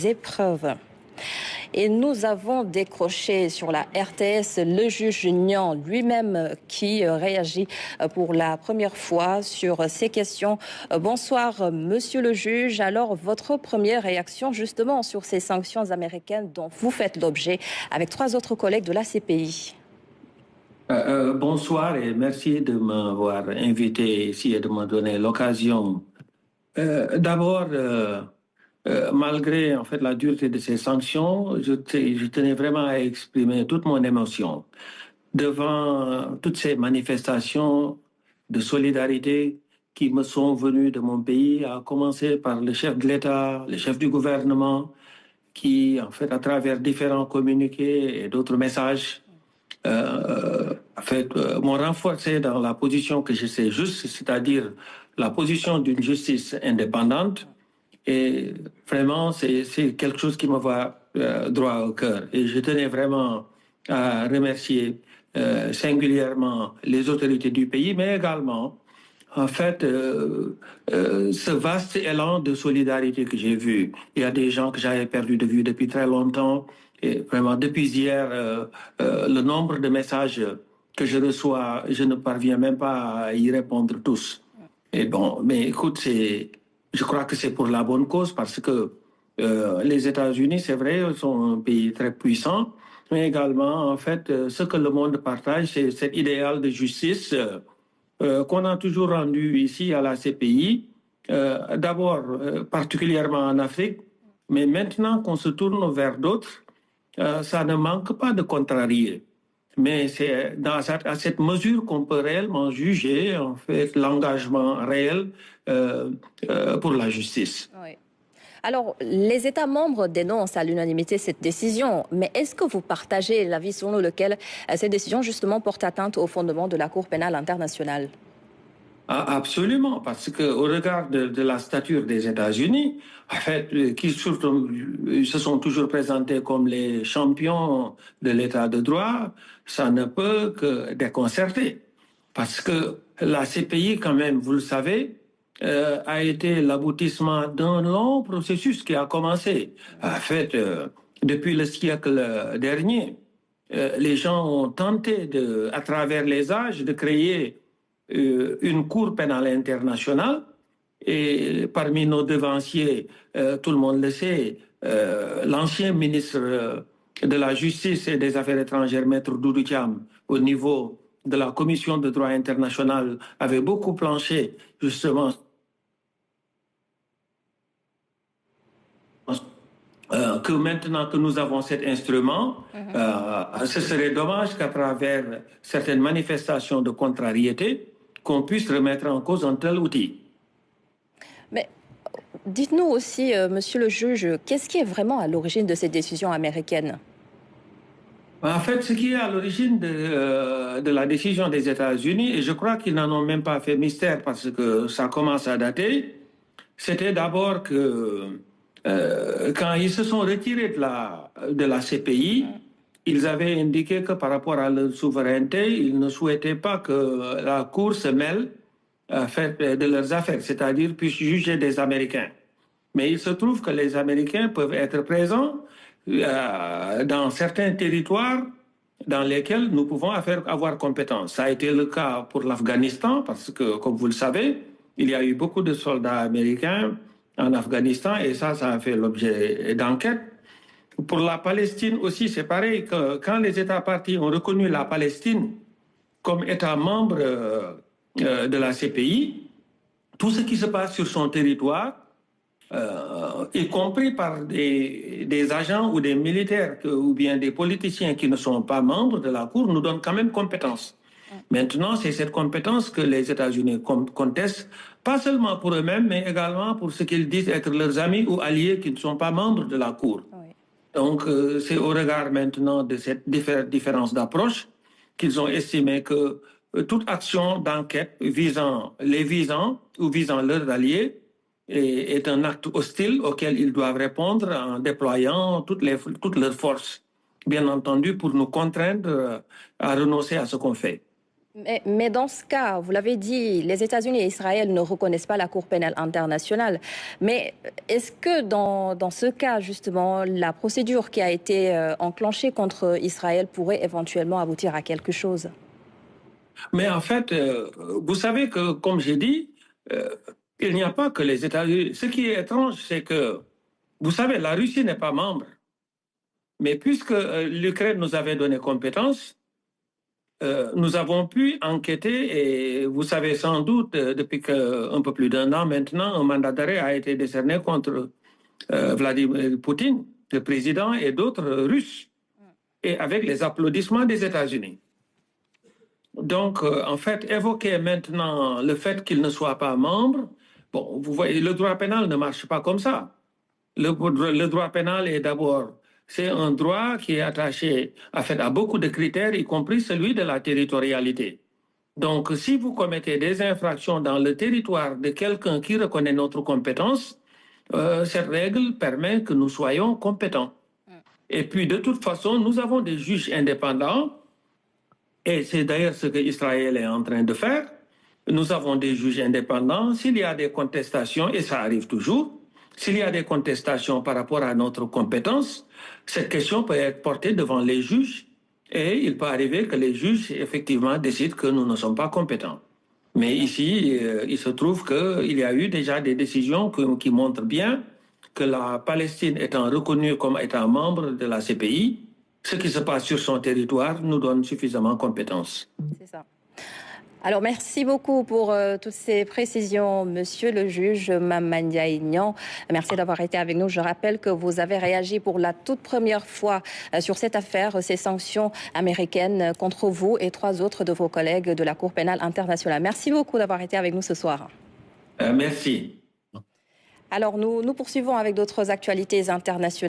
épreuves. Et nous avons décroché sur la RTS le juge Niang lui-même qui réagit pour la première fois sur ces questions. Bonsoir, monsieur le juge. Alors, votre première réaction justement sur ces sanctions américaines dont vous faites l'objet avec 3 autres collègues de la CPI. Bonsoir et merci de m'avoir invité ici et de me donner l'occasion. D'abord, malgré en fait la dureté de ces sanctions, je tenais vraiment à exprimer toute mon émotion devant toutes ces manifestations de solidarité qui me sont venues de mon pays, à commencer par le chef de l'État, le chef du gouvernement, qui en fait à travers différents communiqués et d'autres messages m'ont renforcé dans la position que je sais juste, c'est-à-dire la position d'une justice indépendante. Et vraiment, c'est quelque chose qui me va droit au cœur. Et je tenais vraiment à remercier singulièrement les autorités du pays, mais également, en fait, ce vaste élan de solidarité que j'ai vu. Il y a des gens que j'avais perdu de vue depuis très longtemps. Et vraiment, depuis hier, le nombre de messages que je reçois, je ne parviens même pas à y répondre tous. Et bon, mais écoute, je crois que c'est pour la bonne cause parce que les États-Unis, c'est vrai, sont un pays très puissant, mais également, en fait, ce que le monde partage, c'est cet idéal de justice qu'on a toujours rendu ici à la CPI, d'abord particulièrement en Afrique, mais maintenant qu'on se tourne vers d'autres, ça ne manque pas de contrarier. Mais c'est à cette mesure qu'on peut réellement juger en fait l'engagement réel pour la justice. Oui. Alors, les États membres dénoncent à l'unanimité cette décision, mais est-ce que vous partagez l'avis selon lequel cette décision justement porte atteinte au fondement de la Cour pénale internationale? Absolument, parce qu'au regard de la stature des États-Unis, en fait, qui surtout se sont toujours présentés comme les champions de l'État de droit, ça ne peut que déconcerter. Parce que la CPI, quand même, vous le savez, a été l'aboutissement d'un long processus qui a commencé. En fait, depuis le siècle dernier, les gens ont tenté, à travers les âges, de créer une cour pénale internationale. Et parmi nos devanciers, tout le monde le sait, l'ancien ministre de la Justice et des Affaires étrangères, Maître Doudou Thiam, au niveau de la Commission de droit international, avait beaucoup planché justement que maintenant que nous avons cet instrument, ce serait dommage qu'à travers certaines manifestations de contrariété, qu'on puisse remettre en cause un tel outil. Mais dites-nous aussi, monsieur le juge, qu'est-ce qui est vraiment à l'origine de ces décisions américaines? En fait, ce qui est à l'origine de la décision des États-Unis, et je crois qu'ils n'en ont même pas fait mystère parce que ça commence à dater, c'était d'abord que quand ils se sont retirés de la CPI, ils avaient indiqué que par rapport à leur souveraineté, ils ne souhaitaient pas que la Cour se mêle de leurs affaires, c'est-à-dire puisse juger des Américains. Mais il se trouve que les Américains peuvent être présents dans certains territoires dans lesquels nous pouvons avoir compétence. Ça a été le cas pour l'Afghanistan, parce que, comme vous le savez, il y a eu beaucoup de soldats américains en Afghanistan, et ça a fait l'objet d'enquêtes. Pour la Palestine aussi, c'est pareil, que quand les États partis ont reconnu la Palestine comme État membre de la CPI, tout ce qui se passe sur son territoire, y compris par des agents ou des militaires ou bien des politiciens qui ne sont pas membres de la Cour, nous donne quand même compétence. Maintenant, c'est cette compétence que les États-Unis contestent, pas seulement pour eux-mêmes, mais également pour ce qu'ils disent être leurs amis ou alliés qui ne sont pas membres de la Cour. Oui. Donc, c'est au regard maintenant de cette différence d'approche qu'ils ont estimé que toute action d'enquête visant ou visant leurs alliés est un acte hostile auquel ils doivent répondre en déployant toutes leurs forces, bien entendu, pour nous contraindre à renoncer à ce qu'on fait. Mais dans ce cas, vous l'avez dit, les États-Unis et Israël ne reconnaissent pas la Cour pénale internationale. Mais est-ce que dans ce cas, justement, la procédure qui a été enclenchée contre Israël pourrait éventuellement aboutir à quelque chose? Mais en fait, vous savez que, comme j'ai dit, euh, il n'y a pas que les États-Unis. Ce qui est étrange, c'est que, vous savez, la Russie n'est pas membre. Mais puisque l'Ukraine nous avait donné compétence, nous avons pu enquêter et vous savez sans doute, depuis un peu plus d'un an maintenant, un mandat d'arrêt a été décerné contre Vladimir Poutine, le président, et d'autres Russes, et avec les applaudissements des États-Unis. Donc, en fait, évoquer maintenant le fait qu'il ne soit pas membre, bon, vous voyez, le droit pénal ne marche pas comme ça. Le droit pénal est d'abord, c'est un droit qui est attaché en fait, à beaucoup de critères, y compris celui de la territorialité. Donc, si vous commettez des infractions dans le territoire de quelqu'un qui reconnaît notre compétence, cette règle permet que nous soyons compétents. Et puis, de toute façon, nous avons des juges indépendants, et c'est d'ailleurs ce qu'Israël est en train de faire. Nous avons des juges indépendants. S'il y a des contestations, et ça arrive toujours, s'il y a des contestations par rapport à notre compétence, cette question peut être portée devant les juges et il peut arriver que les juges, effectivement, décident que nous ne sommes pas compétents. Mais ici, il se trouve qu'il y a eu déjà des décisions qui montrent bien que la Palestine étant reconnue comme étant membre de la CPI, ce qui se passe sur son territoire nous donne suffisamment compétence. C'est ça. Alors, merci beaucoup pour toutes ces précisions, monsieur le juge Mame Ndiaye Niang. Merci d'avoir été avec nous. Je rappelle que vous avez réagi pour la toute première fois sur cette affaire, ces sanctions américaines contre vous et 3 autres de vos collègues de la Cour pénale internationale. Merci beaucoup d'avoir été avec nous ce soir. Merci. Alors, nous poursuivons avec d'autres actualités internationales.